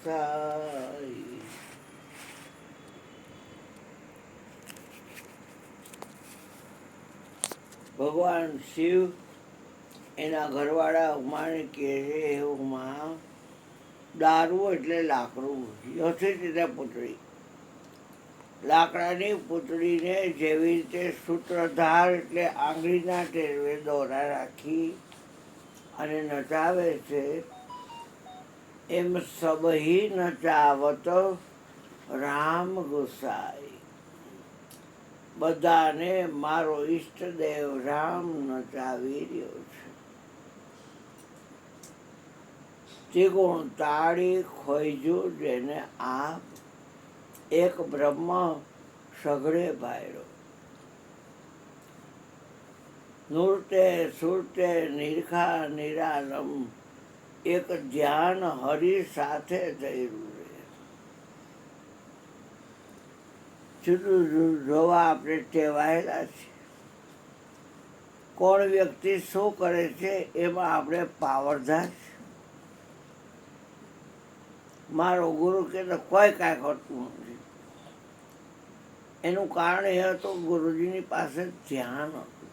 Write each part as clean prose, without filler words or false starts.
ગુસાઈ. ભગવાન શિવ એના ઘરવાળા ઉમાને કહે છે, હે ઉમા, દારૂ એટલે લાકડું, યથિત પુત્રી. લાકડાની પુતળીને જેવી રીતે સૂત્રધાર એટલે આંગળીના ટેરવે દોરા રાખી અને નચાવે છે, એમ સબહી નચાવત રામ ગુસાઈ. બધાને મારો ઈષ્ટદેવ રામ નચાવી રહ્યો છે. ત્રિગુણ તાળી ખોઈજુ જેને આપ, એક બ્રહ્મ સઘળે ભાયરો. નૃત્ય સુરતે નિરખા નિરાલમ, એક ધ્યાન હરિ સાથે થયેલું છે. જુદું જુદું જોવા આપણે ટેવાયેલા છે. કોણ વ્યક્તિ શું કરે છે એમાં આપણે પાવરદાર છે. મારો ગુરુ કે તો કોઈ કાંઈ કરતું નથી. એનું કારણ એ હતું ગુરુજીની પાસે ધ્યાન હતું.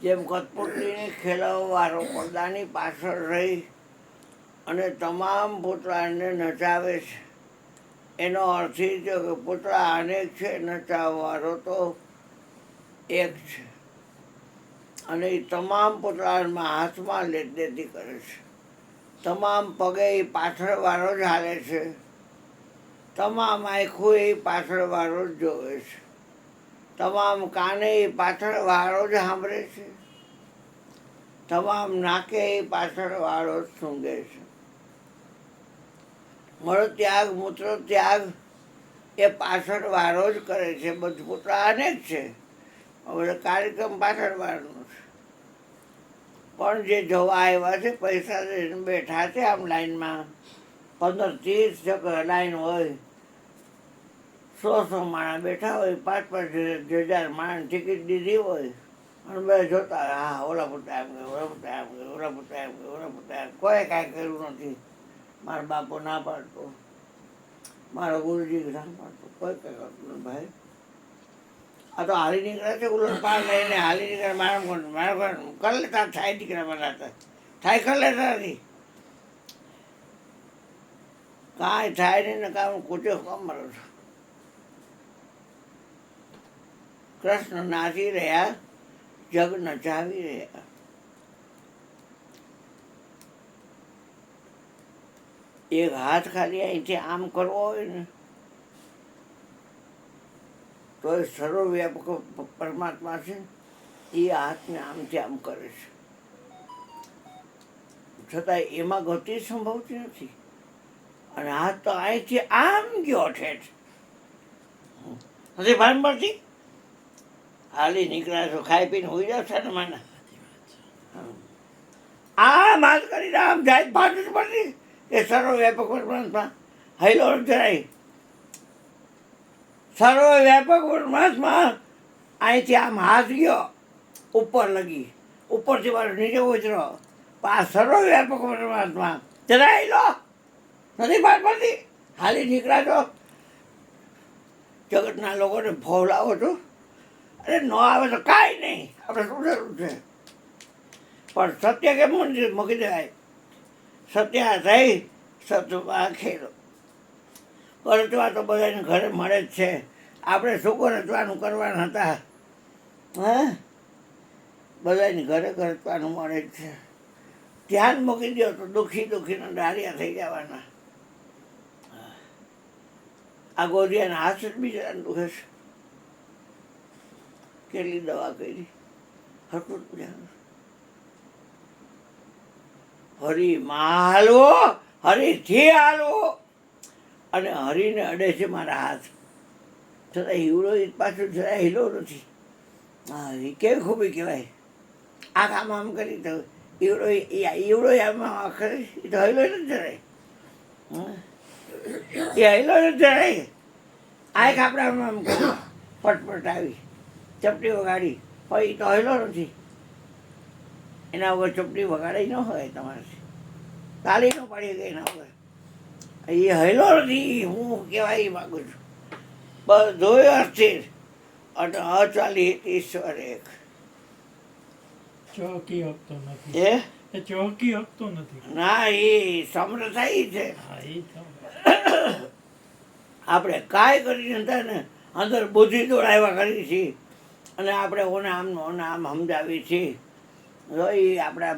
જેમ કઠપુતળીને ખેલવવાળો પડદાની પાછળ રહી અને તમામ પૂતળાને નચાવે છે, એનો અર્થ એ છે કે પૂતળા અનેક છે, નચાવવાળો તો એક છે. અને એ તમામ પૂતળામાં હાથમાં લેતી કરે છે. તમામ પગે એ પાછળવાળો જ હાલે છે. તમામ આંખું એ પાછળવાળો જ જોવે છે. તમામ કાને એ પાછળવાળો જ સાંભળે છે. તમામ નાકે એ પાછળવાળો જ સૂંઘે છે. મળ ત્યાગ મૂત્ર ત્યાગ એ પાછળવાળો જ કરે છે. બધું પૂતળા અનેક છે, હવે કાર્યક્રમ પાછળવાળો છે. પણ જે જોવા આવ્યા છે, પૈસા લઈને બેઠા છે આમ લાઈનમાં, 15-30 જગ્યા લાઈન હોય, 100 માણસ બેઠા હોય, 5-5 માણસ ટિકિટ દીધી હોય, અને બધા જોતા હા ઓલા પુતા એમ ગયો, ઓલા પુતા એમ ગયો, ઓલા પુતા એમ ગયો, ઓલા પુતા એમ. કોઈ કાંઈ કર્યું નથી. મારો બાપો ના પાડતો, મારો ગુરુજી ના પાડતો, કોઈ કંઈ કરતું નથી. ભાઈ આ તો હાલી નીકળે છે, ઉલટ પાર લઈને હાલી નીકળે. મારા કરી લેતા થાય નીકળે, મારા થાય કરી લેતા નથી. કાંઈ થાય નહીં ને કામ કૂચો કામ મારો છો. કૃષ્ણ નાચી રહ્યા, જગ નચાવી રહ્યા. એક હાથ ખાલી અહીંથી આમ કરવો હોય ને તો એ સર્વવ્યાપક પરમાત્મા છે, એ હાથને આમથી આમ કરે છે. છતાં એમાં ગતિ સંભવતી નથી. અને હાથ તો અહીંથી આમ ગયો ઠેઠ નથી ભાન પડતી. હાલી નીકળ્યા છો, ખાઈ પીને હોઈ જાવ છે ને મને આમ હાથ કરીને આમ જાય, ભાન નથી પડતી. એ સર્વવ્યાપક પરમાત્મા હૈલો જરાય. સર્વવ્યાપક પરમાત્મા અહીંથી આમ હાથ ગયો ઉપર લગી, ઉપરથી મારો નીચે ઉતરો. આ સર્વવ્યાપક પરમાત્મા જરાય લો નથી ભાન પડતી. હાલી નીકળ્યા છો, જગતના લોકોને ભોલાવો છો. અરે ન આવે તો કાંઈ નહીં, આપણે સુધરવું છે. પણ સત્ય કેમ મૂકી દેવાય? સત્ય થઈ સત્યમાં ખેલો. રચવા તો બધાને ઘરે મળે જ છે. આપણે શું રચવાનું કરવાના હતા? હા, બધાને ઘરે રચવાનું મળે જ છે. ધ્યાન મૂકી દો તો દુઃખીના ડાળિયા થઈ જવાના. આ ગોરિયાના હાથ જ બિચારાને દુખે છે. કેટલી દવા કરી, હરકું હરિમાં હાલવો, હરિથી હાલવો. અને હરીને અડે છે મારા હાથ, છતાં હીવડો એ પાછું જરા હિલો નથી. હા, એ કેવી ખૂબી કહેવાય. આ કામ આમ કરી તો ઈવડો આમાં કરે, એ તો હિલો નથી જરાય. એ હિલો નથી જરાય. આ એક આપણે આમ આમ કરી પટપટ આવી, ચપટી વગાડી હોય, એ તો હિલો નથી. એના વગર ચપટી વગાડી ન હોય તમારે, તાળી ન પાડી ગઈ એના વગર. એ હૈલો નથી, હું કહેવાય એ માગું છું. બધું અસ્થિર અને અચાલી ઈશ્વર એક. ચોકી હકતો નથી. એ એ ચોકી હકતો નથી. ના, એ સમરથા ઈ છે. હા, એ તો આપણે કાંઈ કરી નથી ને અંદર બુદ્ધિ દોડાવ્યા કરી છીએ અને આપણે ઓને આમનો ઓને આમ સમજાવીએ છીએ. તો એ આપણા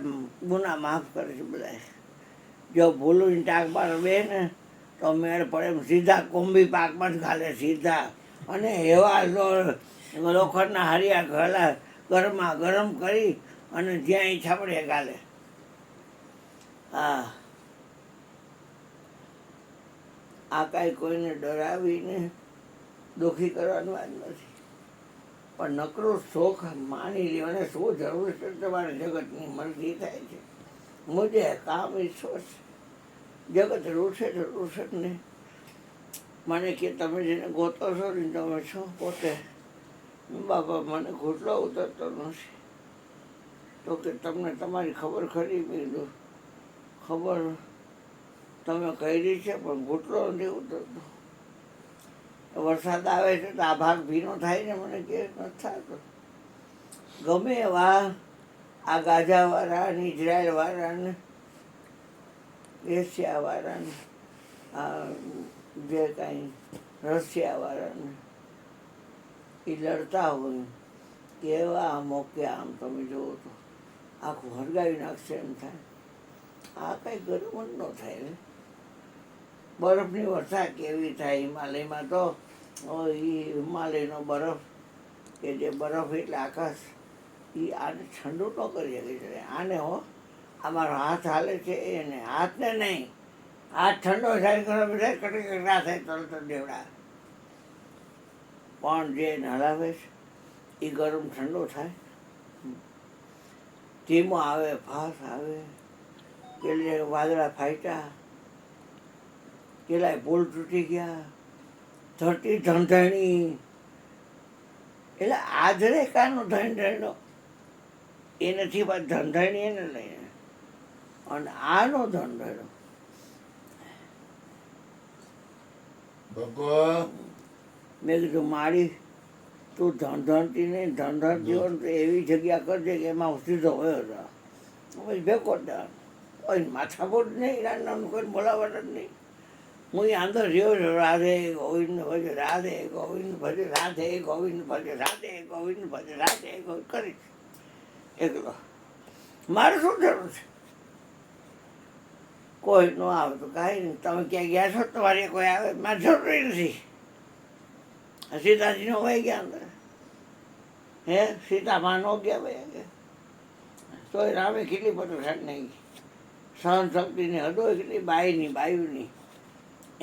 ગુના માફ કરે છે બધા. જો ભૂલું ટાંક પર બે ને તો મેળ પડે એમ સીધા કોંબી પાકમાં જ ઘાલે સીધા. અને એવા લોખંડના હરિયા ઘલા ગરમા ગરમ કરી અને જ્યાં ઈચ્છા પડે ઘાલે. હા, આ કાંઈ કોઈને ડરાવીને દુઃખી કરવાની વાત નથી, પણ નકરો શોખ માની લેવાને શું જરૂર છે? તમારે જગતની મરજી થાય છે. મુજે કામ ઈશ્વર છે. જગત રૂઠે તો રૂઠે જ નહીં. મને કે તમે જેને ગોતો છો ને તમે છો પોતે. બાપા મને ઘૂંટલો ઉતરતો નથી. તો કે તમને તમારી ખબર ખરી? મેં કીધું ખબર તમે કરી છે પણ ઘૂંટલો નથી ઉતરતો. વરસાદ આવે છે તો આ ભાગ ભીનો થાય ને, મને કે નથી થતો. ગમે એવા આ ગાજાવાળા ને ઇઝરાયલવાળા ને એશિયાવાળા ને આ જે કાંઈ રશિયાવાળા ને એ લડતા હોય કેવા મોકે આમ તમે જુઓ તો આખું હરગાવી નાખશે એમ થાય. આ કાંઈ ગરમ જ ન થાય ને. બરફની વર્ષા કેવી થાય હિમાલયમાં તો. એ હિમાલયનો બરફ કે જે બરફ એટલે આકાશ, એ આને ઠંડુ ન કરી શકે. આને હો અમારો હાથ હાલે છે એને હાથને નહીં, હાથ ઠંડો થાય ગરમ થાય કટકટા થાય તરત દેવડા. પણ જે હલાવે છે એ ગરમ ઠંડો થાય. ધીમો આવે ફાસ આવે. પેલે વાદળા ફાટ્યા, પેલા પુલ તૂટી ગયા, ધરતી ધંધાણી. એટલે આધરે કાનો ધંધાણો એ નથી, પણ ધંધાણી એને લઈને અને આનો ધંધાણો. મેં કીધું મારી તું ધંધણતી નહીં, ધંધણતી હોય તો એવી જગ્યા કરજે કે એમાં સીધો હોય હતો. પછી ભેગો કોઈ માથાપોટ નહીં, રાંધવાનું કોઈ બોલાવટ જ નહીં. હું એ અંદર રહ્યો છું. રાધે ગોવિંદ ભજ રાધે ગોવિંદ ભજ રાધે ગોવિંદ ભજ રાધે ગોવિંદ ભજ રાધે ગોવિંદ કરીશ એકલો. મારે શું જરૂર છે? કોઈ ન આવે તો કાંઈ નહીં. તમે ક્યાં ગયા છો તમારે કોઈ આવે મારે જરૂરી નથી. સીતાજીનો વહી ગયા અંદર. હે સીતામાં ન ગયા ભાઈ ગયા તોય રામે કેટલી પરેશાન નહીં. સહન શક્તિની હદો કેટલી બાઈની બાયુની.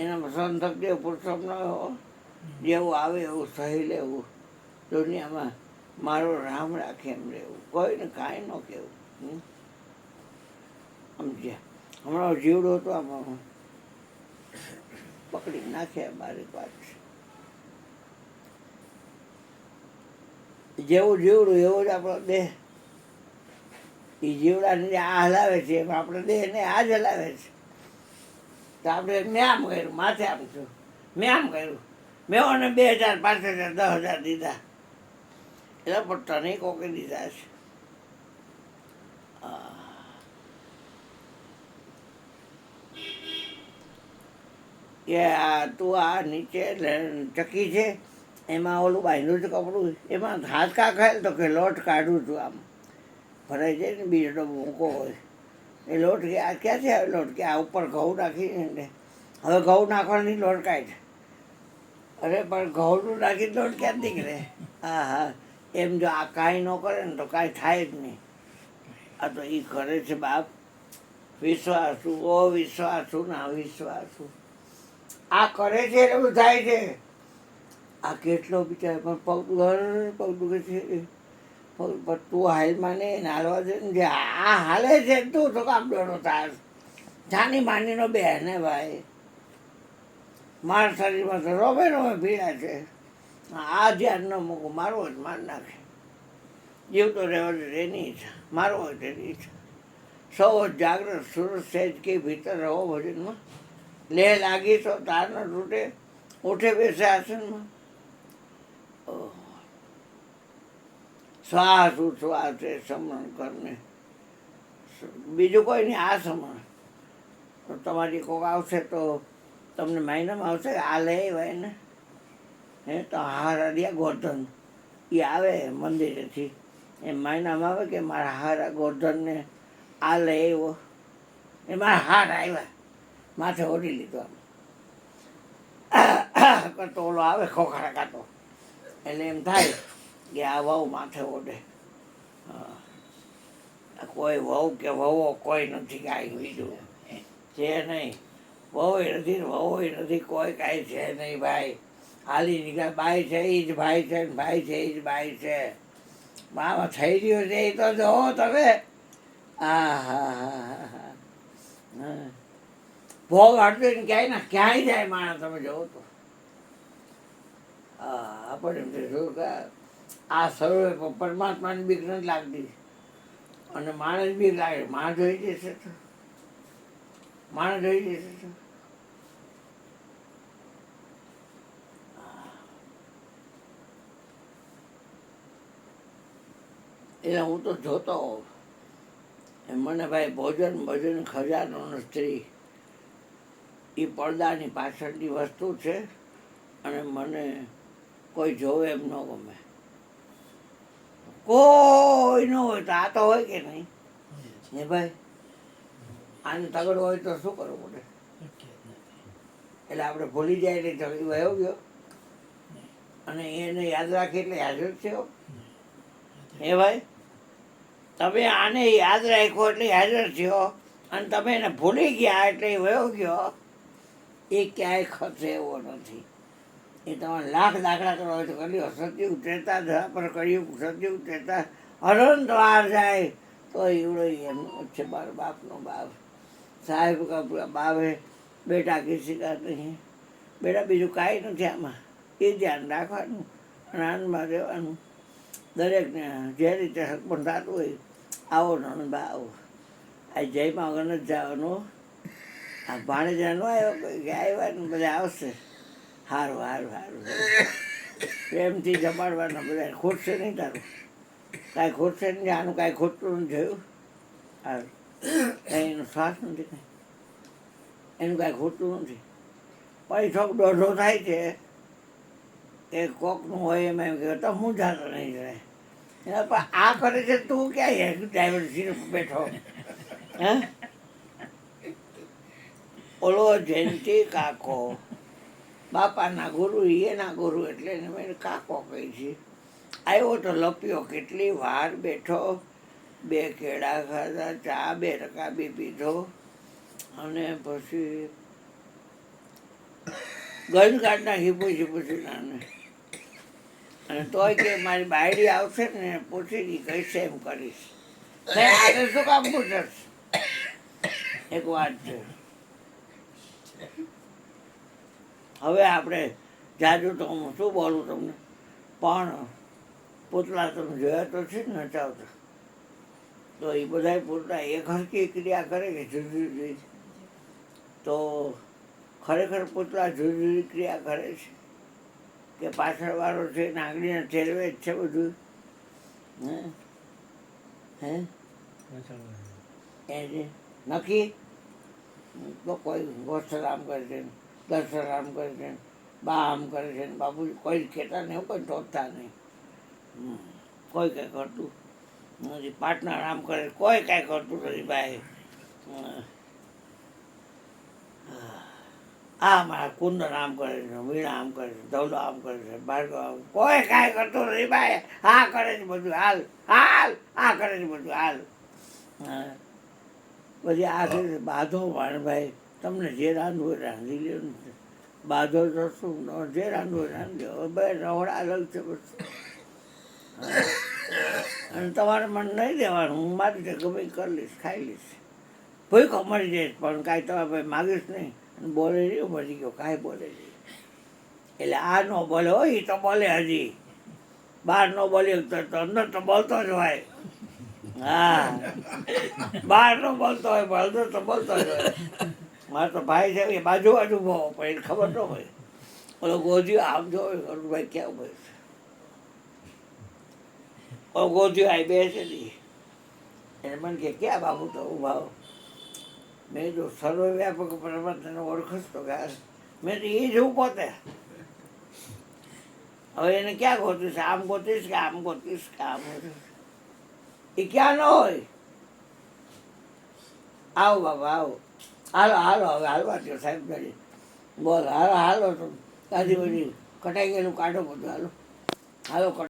એનામાં સહન શક્તિ પુરુષોત્તમ ન હો. જેવું આવે એવું સહી લેવું. દુનિયામાં મારો રામ રાખે એમ રહેવું. કોઈને કાંઈ ન કહેવું. સમજ્યા? હમણાં જીવડો હતો આમાં પકડી નાખ્યા બારીક વાત છે. જેવું જીવડું એવું જ આપણો દેહ. એ જીવડાને આ હલાવે છે એમ આપણે દેહને આ જ હલાવે છે. તો આપણે મેં આમ કર્યું, માથે આમ છું, મેં આમ કર્યું, મેં ઓને 2000 5000 10,000 દીધા. એટલે પણ તને કોકે દીધા છે. કે આ તું આ નીચે ચકી છે એમાં ઓલું બાંધ્યું છે કપડું, એમાં હાથ કા ખાય તો કે લોટ કાઢું છું. આમ ભરાઈ જાય ને બીજો ડબ્બો મૂકો હોય એ લોટ કે આ ક્યાંથી આવે લોટ? કે આ ઉપર ઘઉં નાખીને હવે ઘઉં નાખવાની લોટ કાઢ. અરે પણ ઘઉંનું નાખી લોટ ક્યાં નીકળે? હા હા, એમ જો આ કાંઈ ન કરે ને તો કાંઈ થાય જ નહીં. આ તો એ કરે છે બાપ. વિશ્વાસુ ઓ વિશ્વાસુ ના વિશ્વાસુ. આ કરે છે એવું થાય છે. આ કેટલો બિચાર પણ પગ દુખે છે. પણ તું હાલમાં નહીં હાલવા દે ને. જે આ હાલે છે તું તો કામ દોડો તાર જાની માનીનો બે ને ભાઈ. મારા શરીરમાં તો રોમે પીડા છે. આ ધ્યાન ન મૂકું, મારવો જ માર નાખે. જીવતો રહેવો જોઈએ એની ઈચ્છા, મારવો હોય તેની ઈચ્છા. સૌ જાગ્રત સુરત સહેજ કે ભીતર રહો ભજનમાં. લેહ લાગી તો તાર ન તૂટે, ઉઠે બેસે આસનમાં. ઓહ. શ્વાસ ઉચ્છ્વાસ એ સમરણ કરને, બીજું કોઈ નહીં, આ સમરણ. તો તમારી કોક આવશે તો તમને માઇનામાં આવશે આ લે હોય ને, હે તો હારા દિયા ગોર્ધન એ આવે મંદિરેથી, એ માઇનામાં આવે કે મારા હારા ગોર્ધનને આ લે એવો, એ મારા હાર આવ્યા, માથે ઓઢી લીધો આમ કરતો ઓલો આવે ખોખરા કાઢો, એટલે એમ થાય કે આ વહુ માથે ઓઢે. કોઈ વહુ કે વહુઓ કોઈ નથી કાંઈ બીજું છે નહીં, વહુ નથી વહુ નથી, કોઈ કાંઈ છે નહીં ભાઈ. હાલી નીકળે બાઈ છે એ જ ભાઈ છે, ભાઈ છે એ જ બાઈ છે. મામાં થઈ રહ્યું છે એ તો જોવો તમે. આ હા હા હા, ભોગ હટતો ને ક્યાંય ના ક્યાંય જાય માણસ, તમે જોવો તો. આપણે એમ જોયું કે આ સર્વે પરમાત્માની બીક નથી લાગતી, અને માણસ બીક લાગે. માણસ જોઈ જશે તો, માણસ જોઈ જશે તો. એટલે હું તો જોતો હોઉં, મને ભાઈ ભોજન ભોજન ખજાનો સ્ત્રી એ પડદાની પાછળની વસ્તુ છે, અને મને કોઈ જોવે એમ ન ગમે. કોઈ ન હોય તો આ તો હોય કે નહીં હે ભાઈ. આને તગડ હોય તો શું કરવું પડે? એટલે આપણે ભૂલી જાય એટલે એ વયો ગયો, અને એને યાદ રાખી એટલે હાજર છે હે ભાઈ. તમે આને યાદ રાખ્યો એટલે હાજર થયો, અને તમે એને ભૂલી ગયા એટલે એ વયો ગયો. એ ક્યાંય ખસે એવો નથી. એ તમારે લાખ દાખલા કરવા હોય તો કરી સત્યુગ ત્રેતા ધરા પર કર્યું, સત્યુગ ત્રેતા અનંત વાર જાય તો એવડો એમનો છે મારો બાપનો બાપ. સાહેબ કા પૂરા બાપ હે, બેટા કિસી કા નહીં. બેટા બીજું કાંઈ નથી આમાં, એ ધ્યાન રાખવાનું અને આનંદમાં રહેવાનું. દરેકને જે રીતે સગપણ થતું હોય આવો નણંદબા આવો. આ જયમાં વગર નથી જવાનું. આ ભાણેજા ન આવ્યો કે આવ્યા ને બધા આવશે. સારું સારું સારું, પ્રેમથી જમાડવાના બધા. ખૂટશે નહીં તારું, કાંઈ ખૂટશે નહીં. આનું કાંઈ ખૂટતું નથી જોયું. સારું, કાંઈ એનો શ્વાસ નથી, કાંઈ એનું કાંઈ ખૂટતું નથી. પછી થોડોક દોઢો થાય છે એ કોકનું હોય એમ એમ કહેતા હું જાતો નહીં રહે. એના પણ આ કરે છે તું ક્યાં ડ્રાઈવર સીટ બેઠો હે? ઓલો જયંતી કાકો બાપાના ગુરુ, એના ગુરુ એટલે એને મેં કાકો કહી છે. આવ્યો તો લપ્યો, કેટલી વાર બેઠો, 2 કેળા ખાધા, ચા 2 રકાબી પીધો, અને પછી ગંજ કાઢ નાખી પૂછી નાને. અને તોય કે મારી બાયડી આવશે ને પૂછી દી કહીશે એમ કરીશ. આજે શું કામ પૂછશ? એક વાત છે. હવે આપણે જાજુ તો હું શું બોલું તમને, પણ પૂતળા તમે જોયા તો છે ને નચાવતા, તો એ બધા પૂતળા એક હરકી ક્રિયા કરે કે જુદી જુદી? તો ખરેખર પૂતળા જુદી જુદી ક્રિયા કરે છે કે પાછળવાળો છે નાગડીને ઠેરવે જ છે બધું? હે હે એ નક્કી તો કોઈ ગોસ્તર આમ કરે છે, દર્શન આમ કરે છે, બા આમ કરે છે, બાપુ કોઈ કહેતા નહીં, કોઈ ટોકતા નહીં, કોઈ કાંઈ કરતું નથી. પાર્ટનર આમ કરે, કોઈ કાંઈ કરતું નથી ભાઈ. આ મારા કુંદન આમ કરે છે, વીણા આમ કરે છે, ધવલો આમ કરે છે, ભાર્ગવ આમ, કોઈ કાંઈ કરતું નથી ભાઈ. આ કરે છે બધું, હાલ હાલ, આ કરે છે બધું, હાલ. પછી આ છે બાધો ભાઈ, તમને જે રાંધવું હોય રાંધી લ્યો ને. બાધો તો શું, જે રાંધવું હોય રાંધી લો. બે રવડા અલગ છે બધું. અને તમારે મને નહીં દેવાનું, હું મારી રીતે ગમે કરી લઈશ, ખાઈ લઈશ. ભૂખો મરી જઈશ પણ કાંઈ તમે ભાઈ માગીશ નહીં. અને બોલે રહ્યો મરી ગયો, કાંઈ બોલે નહીં. એટલે આ ન બોલે હોય, એ તો બોલે હજી. બહાર ન બોલ્યો તો અંદર તો બોલતો જ હોય. હા, બહાર ન બોલતો હોય પણ અંદર તો બોલતો જ હોય. મારો તો ભાઈ છે એ બાજુ ઊભો પણ એને ખબર ન હોય. ઓલો ગોધીઓ આમ જોવે ભાઈ ક્યાં ઉભો છે. ઓલો ગોધીઓ આવી બેસે નહીં. એને મને કે ક્યાં બાબુ તો ઊભા હો. મેં જો સર્વવ્યાપક પરમાત્માને ઓળખસ તો કે મેં તો એ જ હું પોતે. હવે એને ક્યાં ગોતીશ? આમ ગોતીશ કે આમ ગોતીશ કે આમ ગોતીશ? એ ક્યાં ન હોય. આવો બાબા આવો. હાલો હાલો હવે હાલવા દો સાહેબ કરી બોલ હાલો હાલો તો ગાદી બધી કટાઈ ગયેલું કાઢો બધું હાલો હાલો કટાઈ